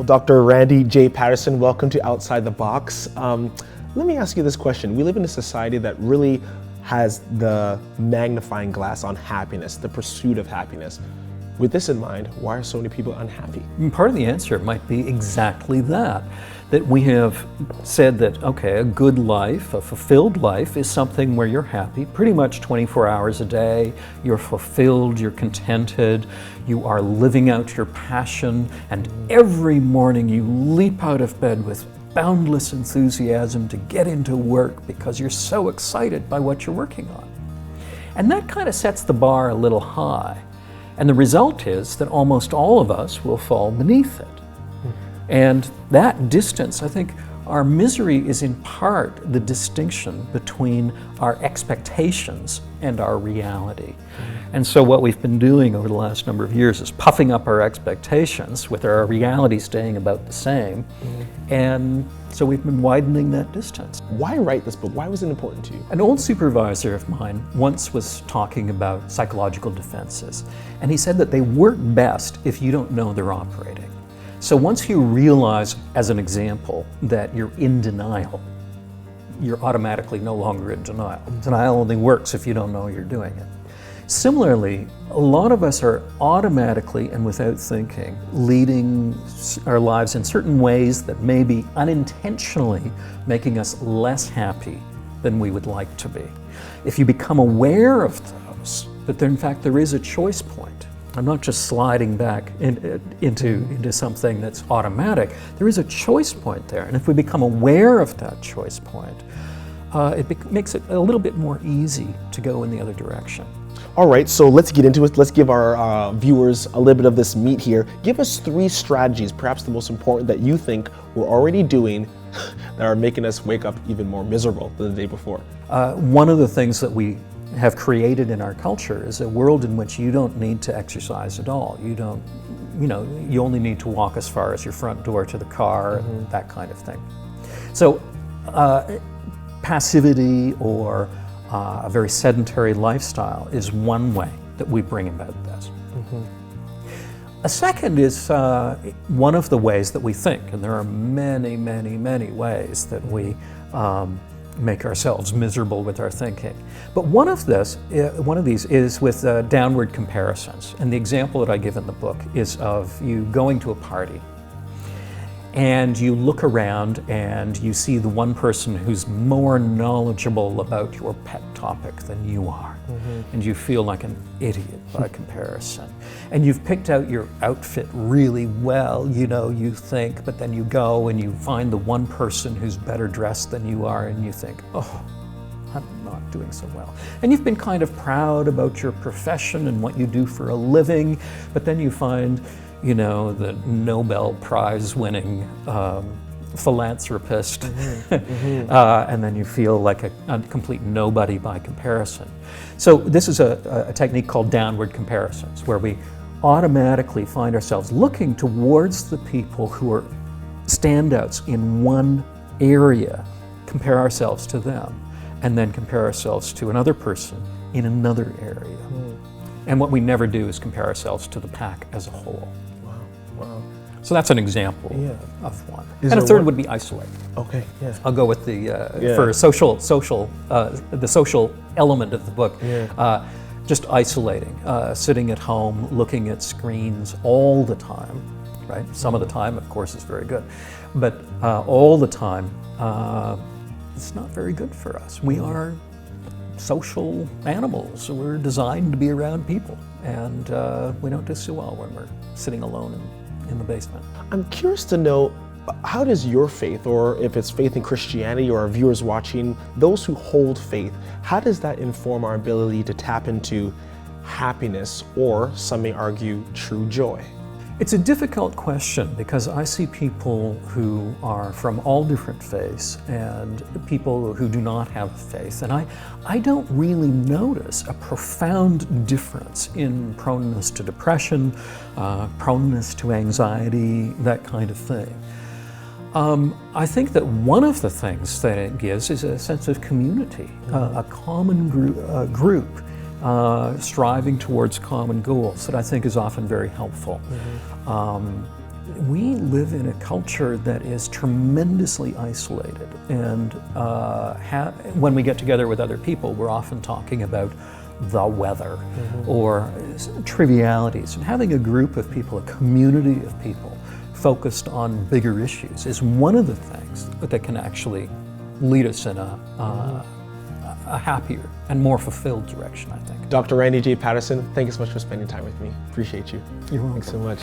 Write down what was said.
Well, Dr. Randy J. Paterson, welcome to Outside the Box. Let me ask you this question. We live in a society that really has the magnifying glass on happiness, the pursuit of happiness. With this in mind, why are so many people unhappy? Part of the answer might be exactly that we have said that, okay, a good life, a fulfilled life is something where you're happy pretty much 24 hours a day, you're fulfilled, you're contented, you are living out your passion, and every morning you leap out of bed with boundless enthusiasm to get into work because you're so excited by what you're working on. And that kind of sets the bar a little high. And the result is that almost all of us will fall beneath it. And that distance, I think our misery is in part the distinction between our expectations and our reality. And so what we've been doing over the last number of years is puffing up our expectations with our reality staying about the same. And so we've been widening that distance. Why write this book? Why was it important to you? An old supervisor of mine once was talking about psychological defenses, and he said that they work best if you don't know they're operating. So once you realize, as an example, that you're in denial, you're automatically no longer in denial. Denial only works if you don't know you're doing it. Similarly, a lot of us are automatically and without thinking leading our lives in certain ways that may be unintentionally making us less happy than we would like to be. If you become aware of those, that there, in fact, there is a choice point. I'm not just sliding back into something that's automatic. There is a choice point there, and if we become aware of that choice point, it makes it a little bit more easy to go in the other direction. All right, so let's get into it. Let's give our viewers a little bit of this meat here. Give us 3 strategies, perhaps the most important that you think we're already doing that are making us wake up even more miserable than the day before. One of the things that we have created in our culture is a world in which you don't need to exercise at all. You only need to walk as far as your front door to the car, and that kind of thing. So passivity or a very sedentary lifestyle is one way that we bring about this. A second is one of the ways that we think, and there are many, many, many ways that we make ourselves miserable with our thinking. But one of these is with downward comparisons. And the example that I give in the book is of you going to a party and you look around and you see the one person who's more knowledgeable about your pet topic than you are. And you feel like an idiot by comparison. And you've picked out your outfit really well, you think, but then you go and you find the one person who's better dressed than you are, and you think, oh, I'm not doing so well. And you've been kind of proud about your profession and what you do for a living, but then you find the Nobel Prize winning philanthropist, and then you feel like a complete nobody by comparison. So this is a technique called downward comparisons, where we automatically find ourselves looking towards the people who are standouts in one area, compare ourselves to them, and then compare ourselves to another person in another area. And what we never do is compare ourselves to the pack as a whole. Wow. So that's an example of one. And a third would be isolate. Okay, yeah. I'll go with the for the social element of the book. Just isolating, sitting at home, looking at screens all the time, right? Some of the time, of course, is very good, but all the time, it's not very good for us. We are social animals. So we're designed to be around people, and we don't do so well when we're sitting alone in the basement. I'm curious to know, how does your faith, or if it's faith in Christianity or our viewers watching, those who hold faith, how does that inform our ability to tap into happiness, or some may argue true joy? It's a difficult question because I see people who are from all different faiths and people who do not have faith, and I don't really notice a profound difference in proneness to depression, proneness to anxiety, that kind of thing. I think that one of the things that it gives is a sense of community, a common group striving towards common goals that I think is often very helpful. We live in a culture that is tremendously isolated, and when we get together with other people, we're often talking about the weather or trivialities. And having a group of people, a community of people focused on bigger issues is one of the things that can actually lead us in a happier and more fulfilled direction, I think. Dr. Randy J. Paterson, thank you so much for spending time with me. Appreciate you. You're welcome. Thanks so much.